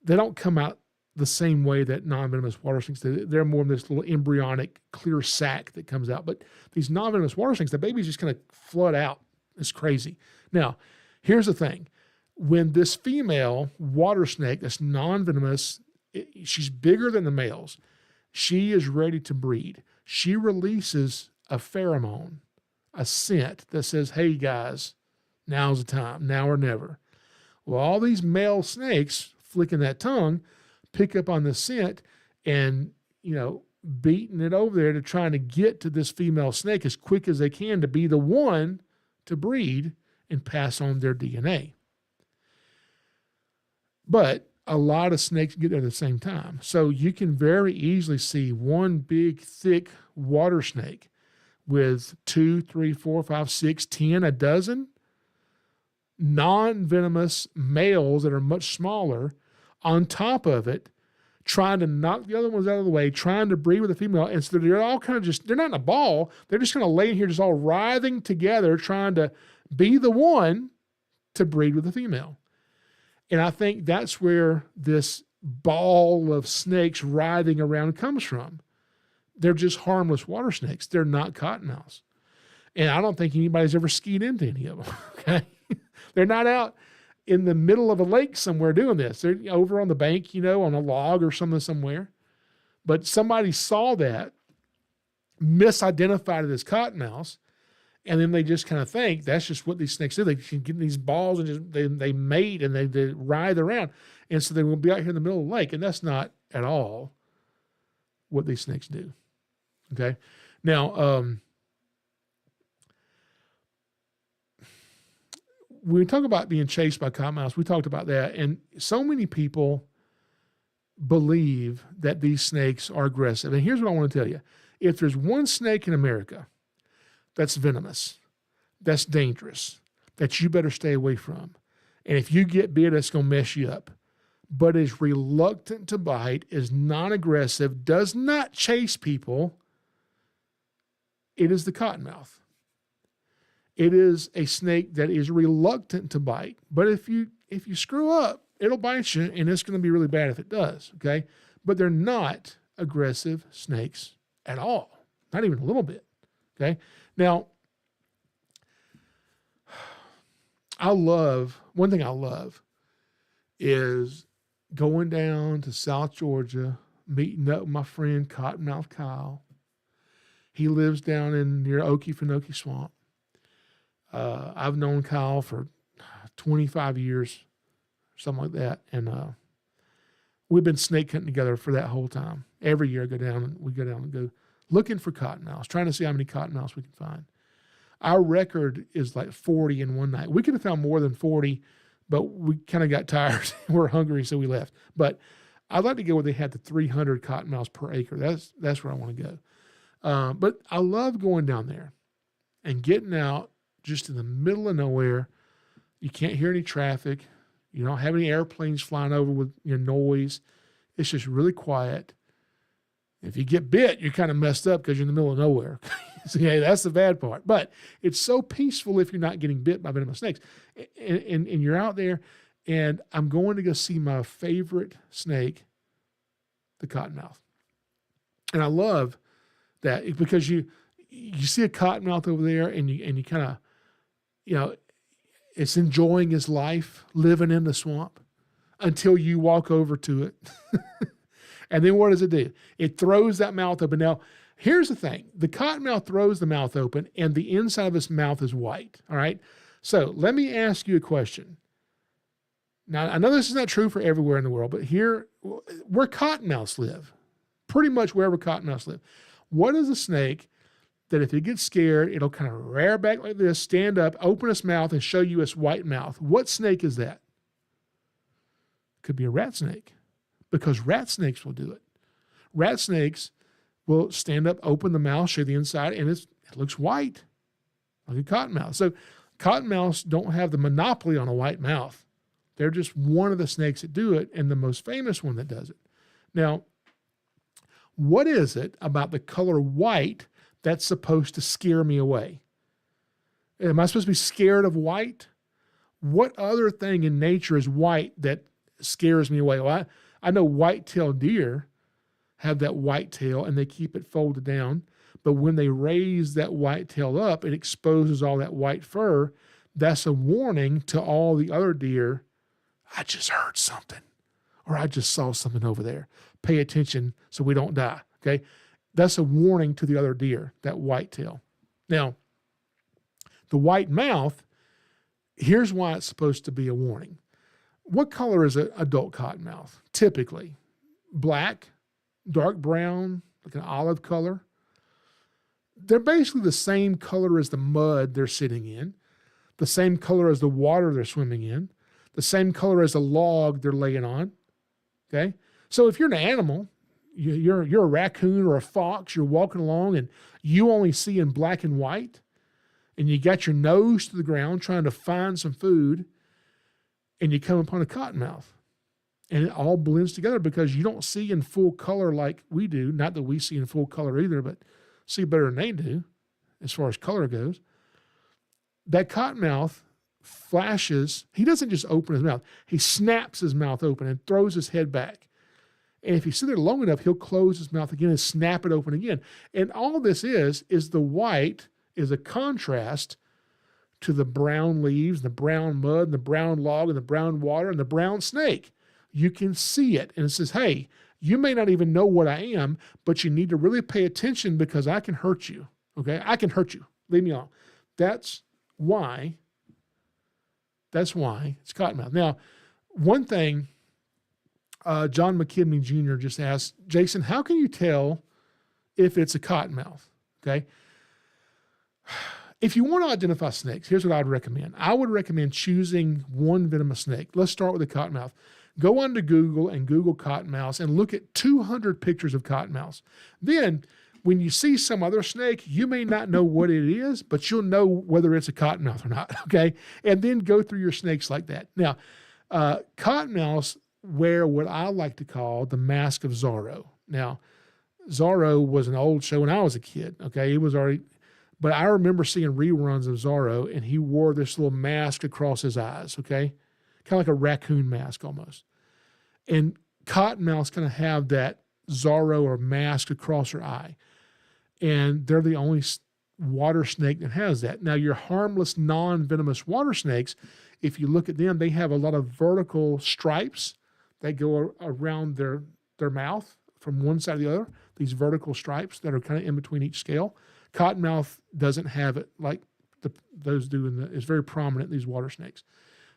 A: they don't come out the same way that non-venomous water snakes do. They're more of this little embryonic clear sac that comes out. But these non-venomous water snakes, the babies just kind of flood out. It's crazy. Now, here's the thing. When this female water snake that's non-venomous, she's bigger than the males, she is ready to breed. She releases a pheromone, a scent that says, hey guys, now's the time, now or never. Well, all these male snakes flicking that tongue pick up on the scent and, beating it over there to trying to get to this female snake as quick as they can to be the one to breed and pass on their DNA. But a lot of snakes get there at the same time. So you can very easily see one big, thick water snake with 2, 3, 4, 5, 6, 10, a dozen non-venomous males that are much smaller on top of it, trying to knock the other ones out of the way, trying to breed with a female. And so they're all kind of just, they're not in a ball. They're just kind of laying here, just all writhing together, trying to be the one to breed with a female. And I think that's where this ball of snakes writhing around comes from. They're just harmless water snakes. They're not cottonmouths. And I don't think anybody's ever skied into any of them. Okay. They're not out in the middle of a lake somewhere doing this. They're over on the bank, on a log or something somewhere. But somebody saw that, misidentified it as cottonmouths, and then they just kind of think that's just what these snakes do. They can get in these balls and just they mate and they writhe around. And so they will be out here in the middle of the lake. And that's not at all what these snakes do. Okay. Now, when we talk about being chased by cottonmouths, we talked about that. And so many people believe that these snakes are aggressive. And here's what I want to tell you. If there's one snake in America that's venomous, that's dangerous, that you better stay away from, and if you get bit, it's going to mess you up, but is reluctant to bite, is non-aggressive, does not chase people, it is the cottonmouth. It is a snake that is reluctant to bite. But if you screw up, it'll bite you, and it's going to be really bad if it does, okay? But they're not aggressive snakes at all, not even a little bit, okay? Now, one thing I love is going down to South Georgia, meeting up with my friend Cottonmouth Kyle. He lives down near Okefenokee Swamp. I've known Kyle for 25 years, something like that. And we've been snake hunting together for that whole time. Every year we go down and go looking for cottonmouths, trying to see how many cottonmouths we can find. Our record is like 40 in one night. We could have found more than 40, but we kind of got tired. We're hungry, so we left. But I'd like to go where they had the 300 cottonmouths per acre. That's where I want to go. But I love going down there and getting out just in the middle of nowhere. You can't hear any traffic. You don't have any airplanes flying over with noise. It's just really quiet. If you get bit, you're kind of messed up because you're in the middle of nowhere. So, yeah, that's the bad part. But it's so peaceful if you're not getting bit by venomous snakes. And you're out there, and I'm going to go see my favorite snake, the cottonmouth. And I love that because you see a cottonmouth over there, and you kind of, it's enjoying his life, living in the swamp until you walk over to it. And then what does it do? It throws that mouth open. Now, here's the thing. The cottonmouth throws the mouth open, and the inside of its mouth is white, all right? So let me ask you a question. Now, I know this is not true for everywhere in the world, but here, where cottonmouths live, pretty much wherever cottonmouths live, what is a snake that if it gets scared, it'll kind of rear back like this, stand up, open its mouth, and show you its white mouth? What snake is that? Could be a rat snake, because rat snakes will do it. Rat snakes will stand up, open the mouth, show the inside, and it looks white, like a cottonmouth. So cottonmouths don't have the monopoly on a white mouth. They're just one of the snakes that do it, and the most famous one that does it. Now, what is it about the color white that's supposed to scare me away? Am I supposed to be scared of white? What other thing in nature is white that scares me away? Well, I know white-tailed deer have that white tail, and they keep it folded down. But when they raise that white tail up, it exposes all that white fur. That's a warning to all the other deer. I just heard something, or I just saw something over there. Pay attention so we don't die, okay? That's a warning to the other deer, that white tail. Now, the white mouth, here's why it's supposed to be a warning. What color is an adult cottonmouth? Typically, black, dark brown, like an olive color. They're basically the same color as the mud they're sitting in, the same color as the water they're swimming in, the same color as the log they're laying on, okay? So if you're an animal, you're a raccoon or a fox, you're walking along and you only see in black and white, and you got your nose to the ground trying to find some food, and you come upon a cottonmouth. And it all blends together because you don't see in full color like we do. Not that we see in full color either, but see better than they do as far as color goes. That cottonmouth flashes. He doesn't just open his mouth. He snaps his mouth open and throws his head back. And if you sit there long enough, he'll close his mouth again and snap it open again. And all this is the white is a contrast to the brown leaves, the brown mud, and the brown log, and the brown water, and the brown snake. You can see it. And it says, hey, you may not even know what I am, but you need to really pay attention because I can hurt you. Okay? I can hurt you. Leave me alone. That's why it's cottonmouth. Now, one thing, John McKibney Jr. just asked, Jason, how can you tell if it's a cottonmouth? Okay? If you want to identify snakes, here's what I would recommend. I would recommend choosing one venomous snake. Let's start with the cottonmouth. Go onto Google and Google cottonmouths and look at 200 pictures of cottonmouths. Then, when you see some other snake, you may not know what it is, but you'll know whether it's a cottonmouth or not, okay? And then go through your snakes like that. Now, cottonmouths wear what I like to call the mask of Zorro. Now, Zorro was an old show when I was a kid, okay? It was already... But I remember seeing reruns of Zorro, and he wore this little mask across his eyes, okay? Kind of like a raccoon mask almost. And cottonmouths kind of have that Zorro or mask across their eye. And they're the only water snake that has that. Now, your harmless, non-venomous water snakes, if you look at them, they have a lot of vertical stripes that go around their mouth from one side to the other, these vertical stripes that are kind of in between each scale. Cottonmouth doesn't have it like those do. It's very prominent in these water snakes.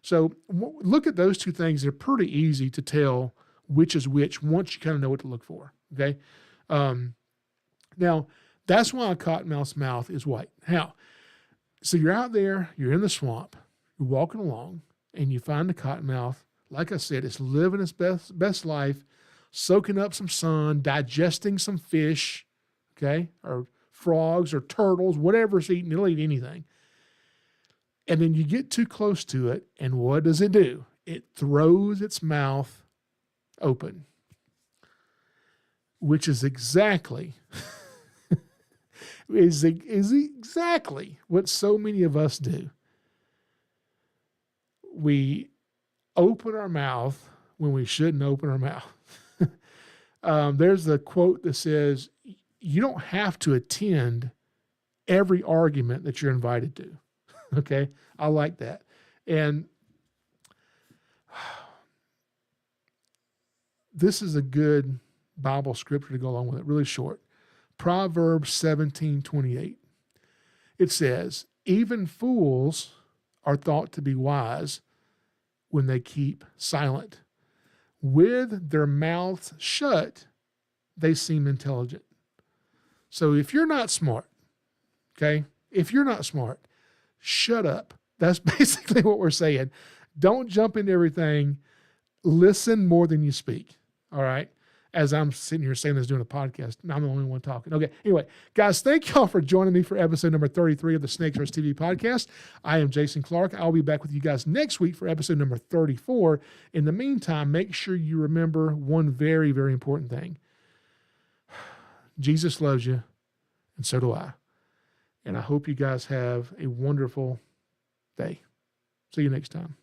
A: So look at those two things. They're pretty easy to tell which is which once you kind of know what to look for, okay? Now, that's why a cottonmouth's mouth is white. Now, so you're out there, you're in the swamp, you're walking along, and you find the cottonmouth. Like I said, it's living its best life, soaking up some sun, digesting some fish, okay, or frogs or turtles, whatever it's eating. It'll eat anything. And then you get too close to it, and what does it do? It throws its mouth open, which is exactly is exactly what so many of us do. We open our mouth when we shouldn't open our mouth. There's a quote that says, you don't have to attend every argument that you're invited to. Okay? I like that. And this is a good Bible scripture to go along with it, really short. Proverbs 17:28. It says, even fools are thought to be wise when they keep silent. With their mouths shut, they seem intelligent. So if you're not smart, okay, if you're not smart, shut up. That's basically what we're saying. Don't jump into everything. Listen more than you speak, all right? As I'm sitting here saying this, doing a podcast, I'm the only one talking. Okay, anyway, guys, thank y'all for joining me for episode number 33 of the SnakesAreUsTV Podcast. I am Jason Clark. I'll be back with you guys next week for episode number 34. In the meantime, make sure you remember one very, very important thing. Jesus loves you, and so do I. And I hope you guys have a wonderful day. See you next time.